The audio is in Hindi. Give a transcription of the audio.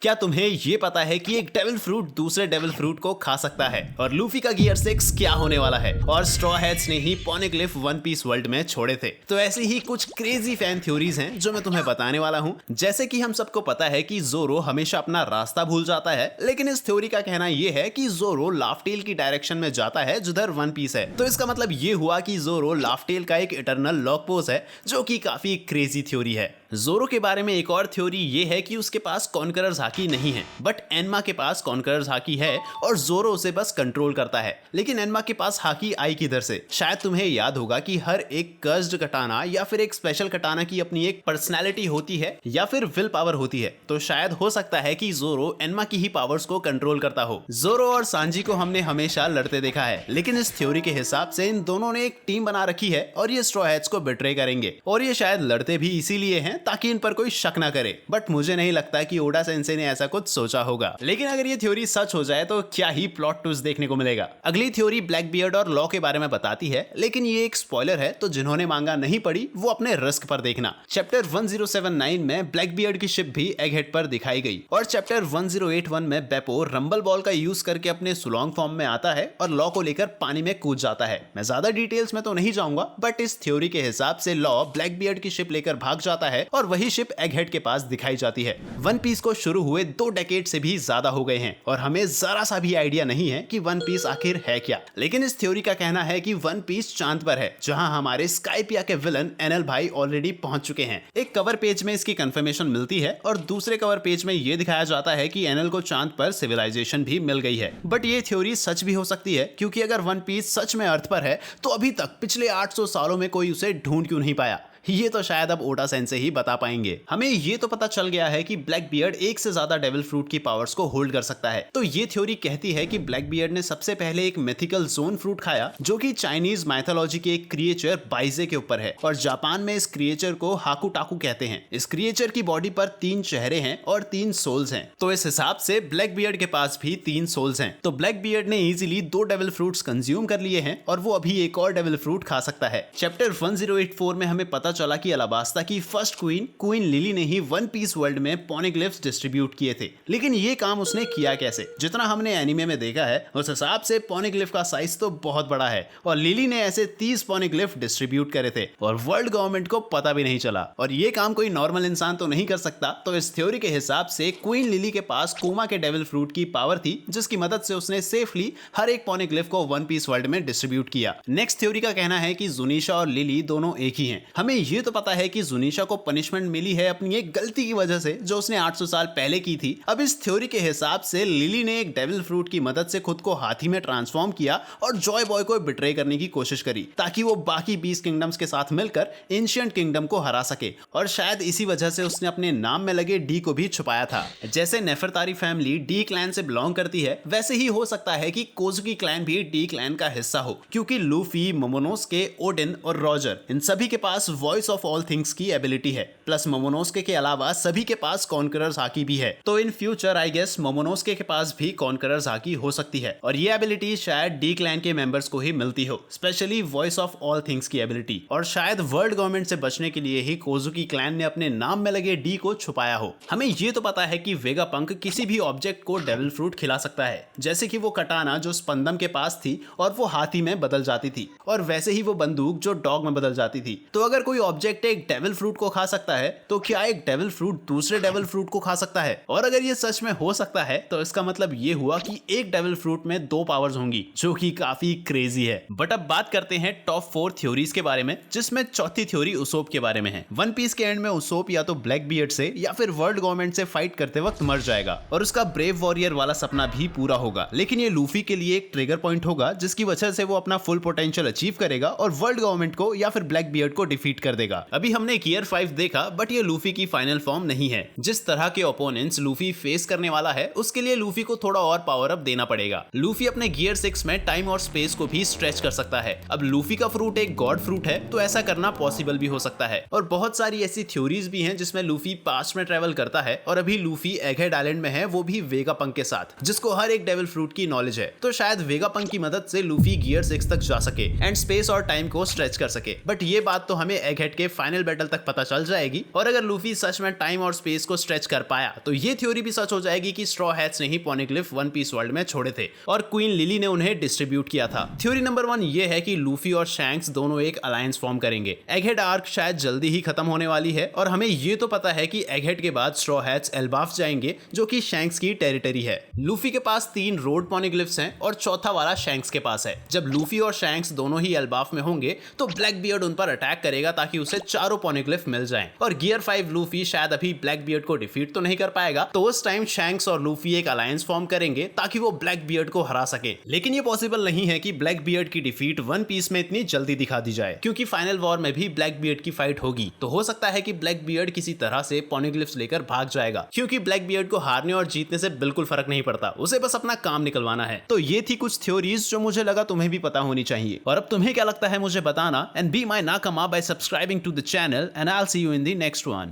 क्या तुम्हें ये पता है कि एक डेविल फ्रूट दूसरे डेविल फ्रूट को खा सकता है? और लूफी का गियर 6 क्या होने वाला है? और स्ट्रॉ हैट्स ने ही पॉनेग्लिफ वन पीस वर्ल्ड में छोड़े थे। तो ऐसी ही कुछ क्रेजी फैन थ्योरीज हैं जो मैं तुम्हें बताने वाला हूँ। जैसे कि हम सबको पता है कि जोरो हमेशा अपना रास्ता भूल जाता है, लेकिन इस थ्योरी का कहना यह है कि जोरो लाफ्टेल की डायरेक्शन में जाता है जिधर वन पीस है। तो इसका मतलब ये हुआ कि जोरो लाफ्टेल का एक इटरनल लॉक पोज है, जो कि काफी क्रेजी थ्योरी है। जोरो के बारे में एक और थ्योरी ये है कि उसके पास कॉन्करर्स हाकी नहीं है, बट एनमा के पास कॉन्करर्स हाकी है और जोरो उसे बस कंट्रोल करता है। लेकिन एनमा के पास हाकी आई किधर से? शायद तुम्हें याद होगा कि हर एक कर्स्ड कटाना या फिर एक स्पेशल कटाना की अपनी एक पर्सनैलिटी होती है या फिर विल पावर होती है। तो शायद हो सकता है कि जोरो एनमा की ही पावर्स को कंट्रोल करता हो। जोरो और सांजी को हमने हमेशा लड़ते देखा है, लेकिन इस थ्योरी के हिसाब से इन दोनों ने एक टीम बना रखी है और ये स्ट्रॉ हैट्स को बिट्रे करेंगे। और ये शायद लड़ते भी इसीलिए हैं ताकि इन पर कोई शक ना करे। बट मुझे नहीं लगता कि ओडा सेंसे ने ऐसा कुछ सोचा होगा। लेकिन अगर ये थ्योरी सच हो जाए तो क्या ही प्लॉट ट्विस्ट देखने को मिलेगा। अगली थ्योरी ब्लैक बियर्ड और लॉ के बारे में बताती है, लेकिन ये एक स्पॉइलर है, तो जिन्होंने मांगा नहीं पड़ी वो अपने रिस्क पर देखना। चैप्टर 1079 में ब्लैक बियर्ड की शिप भी एगहेड पर दिखाई गई और चैप्टर 1081 में बेपो रंबल बॉल का यूज करके अपने सुलोंग फॉर्म में आता है और लॉ को लेकर पानी में कूद जाता है। मैं ज्यादा डिटेल्स में तो नहीं जाऊंगा, बट इस थ्योरी के हिसाब से लॉ ब्लैक बियर्ड की शिप लेकर भाग जाता है और वही शिप एगहेड के पास दिखाई जाती है। वन पीस को शुरू हुए 2 डेकेड से भी ज्यादा हो गए हैं और हमें जरा सा भी आइडिया नहीं है कि वन पीस आखिर है क्या। लेकिन इस थ्योरी का कहना है कि वन पीस चांद पर है, जहां हमारे स्काइपिया के विलन एनएल भाई ऑलरेडी पहुंच चुके हैं। एक कवर पेज में इसकी कंफर्मेशन मिलती है और दूसरे कवर पेज में यह दिखाया जाता है कि एनएल को चांद पर सिविलाइजेशन भी मिल गई है। बट ये थ्योरी सच भी हो सकती है, क्योंकि अगर वन पीस सच में अर्थ पर है तो अभी तक पिछले 800 सालों में कोई उसे ढूंढ क्यों नहीं पाया? ये तो शायद अब ओडा सेंसे ही बता पाएंगे। हमें ये तो पता चल गया है कि ब्लैक बियर्ड एक से ज्यादा डेविल फ्रूट की पावर्स को होल्ड कर सकता है। तो ये थ्योरी कहती है कि ब्लैक बियर्ड ने सबसे पहले एक मिथिकल जोन फ्रूट खाया, जो कि चाइनीज माइथोलॉजी के एक क्रिएचर बाइजे के ऊपर है और जापान में इस क्रिएचर को हाकू टाकू कहते हैं। इस क्रिएचर की बॉडी पर 3 चेहरे हैं और 3 सोल्स हैं। तो इस हिसाब से ब्लैक बियर्ड के पास भी 3 सोल्स हैं। तो ब्लैक बियर्ड ने इजीली 2 डेविल फ्रूट्स कंज्यूम कर लिए हैं और वो अभी एक और डेविल फ्रूट खा सकता है। चैप्टर 1084 में हमें पता चला कि अलाबास्ता की फर्स्ट क्वीन लिली ने ही वन पीस वर्ल्ड में पॉनेग्लिफ्स डिस्ट्रीब्यूट किए थे। लेकिन ये काम उसने किया कैसे? जितना हमने एनीमे में देखा है उस हिसाब से पॉनेग्लिफ का साइज तो बहुत बड़ा है और लिली ने ऐसे 30 पॉनेग्लिफ डिस्ट्रीब्यूट करे थे और वर्ल्ड गवर्नमेंट को पता भी नहीं चला। और ये काम कोई नॉर्मल इंसान तो नहीं कर सकता। तो इस थ्योरी के हिसाब से क्वीन लिली के पास कोमा के डेविल फ्रूट की पावर थी, जिसकी मदद से उसने सेफली हर एक पॉनेग्लिफ को वन पीस वर्ल्ड में डिस्ट्रीब्यूट किया। नेक्स्ट थ्योरी का कहना है कि जुनिशा और लिली दोनों एक ही हैं। हमें ये तो पता है कि जुनिशा को पनिशमेंट मिली है अपनी एक गलती की वजह से जो उसने 800 साल पहले की थी। अब इस थ्योरी के हिसाब से लिली ने एक डेविल फ्रूट की मदद से खुद को हाथी में ट्रांसफॉर्म किया और जॉय बॉय को बिट्रे करने की कोशिश करी, ताकि वो बाकी 20 किंगडम्स के साथ मिलकर एंशिएंट किंगडम को हरा सके। और शायद इसी वजह से उसने अपने नाम में लगे डी को भी छुपाया था। जैसे नेफरतारी फैमिली डी क्लैन से बिलोंग करती है, वैसे ही हो सकता है कि कोजुकी क्लैन भी डी क्लैन का हिस्सा हो, क्योंकि लूफी, मोमोनोसके, ओडिन और रॉजर इन सभी के पास वॉइस ऑफ ऑल थिंग्स की एबिलिटी है। प्लस मोमोनोस्के के अलावा सभी के पास कॉन्करर्स हाकी भी है। तो इन फ्यूचर आई गेस मोमोनोस्के के पास भी कॉन्करर्स हाकी हो सकती है और ये एबिलिटी शायद डी क्लैन के मेंबर्स को ही मिलती हो, specially voice of all things की एबिलिटी। और शायद वर्ल्ड गवर्नमेंट से बचने के लिए ही कोजुकी क्लैन ने अपने नाम में लगे डी को छुपाया हो। हमें ये तो पता है कि वेगापंक किसी भी ऑब्जेक्ट को डेविल फ्रूट खिला सकता है, जैसे कि वो कटाना जो स्पंदम के पास थी और वो हाथी में बदल जाती थी, और वैसे ही वो बंदूक जो डॉग में बदल जाती थी। तो अगर कोई ऑब्जेक्ट एक डेविल फ्रूट को खा सकता है, तो क्या एक डेविल फ्रूट दूसरे डेविल फ्रूट को खा सकता है? और अगर ये सच में हो सकता है तो इसका मतलब ये हुआ कि एक डेविल फ्रूट में 2 पावर्स होंगी, जो कि काफी क्रेजी है। बट अब बात करते हैं टॉप 4 थ्योरीज के बारे में, जिसमें चौथी थ्योरी उसोप के बारे में है। वन पीस के एंड में उसोप या तो ब्लैक बियर्ड से या फिर वर्ल्ड गवर्नमेंट से फाइट करते वक्त मर जाएगा और उसका ब्रेव वॉरियर वाला सपना भी पूरा होगा। लेकिन ये लूफी के लिए एक ट्रिगर पॉइंट होगा, जिसकी वजह से वो अपना फुल पोटेंशियल अचीव करेगा और वर्ल्ड गवर्नमेंट को या फिर ब्लैक बियर्ड को डिफीट कर देगा। अभी हमने गियर 5 देखा, बट ये लूफी की फाइनल फॉर्म नहीं है। जिस तरह के ओपोनेंट्स लूफी फेस करने वाला है, उसके लिए लूफी को थोड़ा और पावर अप देना पड़ेगा। लूफी अपने गियर 6 में टाइम और स्पेस को भी स्ट्रेच कर सकता है। अब लूफी का फ्रूट एक गॉड फ्रूट है, तो ऐसा करना पॉसिबल भी हो सकता है। और बहुत सारी ऐसी थ्योरीज भी हैं जिसमें लूफी पास्ट में ट्रेवल करता है और अभी लूफी एगहेड आइलैंड में है, वो भी वेगापंक के साथ, जिसको हर एक डेविल फ्रूट की नॉलेज है। तो शायद वेगापंक की मदद से लूफी गियर 6 तक जा सके एंड स्पेस और टाइम को स्ट्रेच कर सके। बट ये बात तो हमें एगहेड एगहेड के फाइनल बैटल तक पता चल जाएगी। और अगर लूफी सच में टाइम और स्पेस को स्ट्रेच कर पाया तो ये थ्योरी भी सच हो जाएगी कि स्ट्रॉ हैट्स ने ही पॉनिग्लिफ वन पीस वर्ल्ड में छोड़े थे और क्वीन लिली ने उन्हें डिस्ट्रीब्यूट किया था। थ्योरी नंबर 1 ये है कि लूफी और शैंक्स दोनों एक अलायंस फॉर्म करेंगे। एगहेड आर्क शायद जल्दी ही खत्म होने वाली है और हमें ये तो पता है कि एगहेड के बाद स्ट्रॉ हैट्स एल्बाफ जाएंगे जो कि शैंक्स की टेरिटरी है। लूफी के पास 3 रोड पॉनिग्लिफ्स हैं और चौथा वाला शैंक्स के पास है। जब लूफी और शैंक्स दोनों ही एल्बाफ में होंगे तो ब्लैक बियर्ड उन पर अटैक करेगा ताकि उसे चारों पॉनिग्लिफ मिल जाएं। और गियर 5 लूफी शायद अभी ब्लैक बियर्ड को डिफीट तो नहीं कर पाएगा, तो उस टाइम शैंक्स और लूफी एक अलायंस फॉर्म करेंगे ताकि वो ब्लैक बियर्ड को हरा सके। लेकिन ये पॉसिबल नहीं है कि ब्लैक बियर्ड की डिफीट वन पीस में इतनी जल्दी दिखा दी जाए, क्योंकि फाइनल वॉर में भी ब्लैक बियर्ड की फाइट होगी। तो हो सकता है कि ब्लैक बियर्ड किसी तरह से पॉनिग्लिफ्स लेकर भाग जाएगा, क्योंकि ब्लैक बियर्ड को हारने और जीतने से बिल्कुल फर्क नहीं पड़ता, उसे बस अपना काम निकलवाना है। तो ये थी कुछ थ्योरीज जो मुझे लगा तुम्हें भी पता होनी चाहिए। और अब तुम्हें क्या लगता है मुझे बताना। And be my nakama by subscribing to the channel and I will see you in the next one.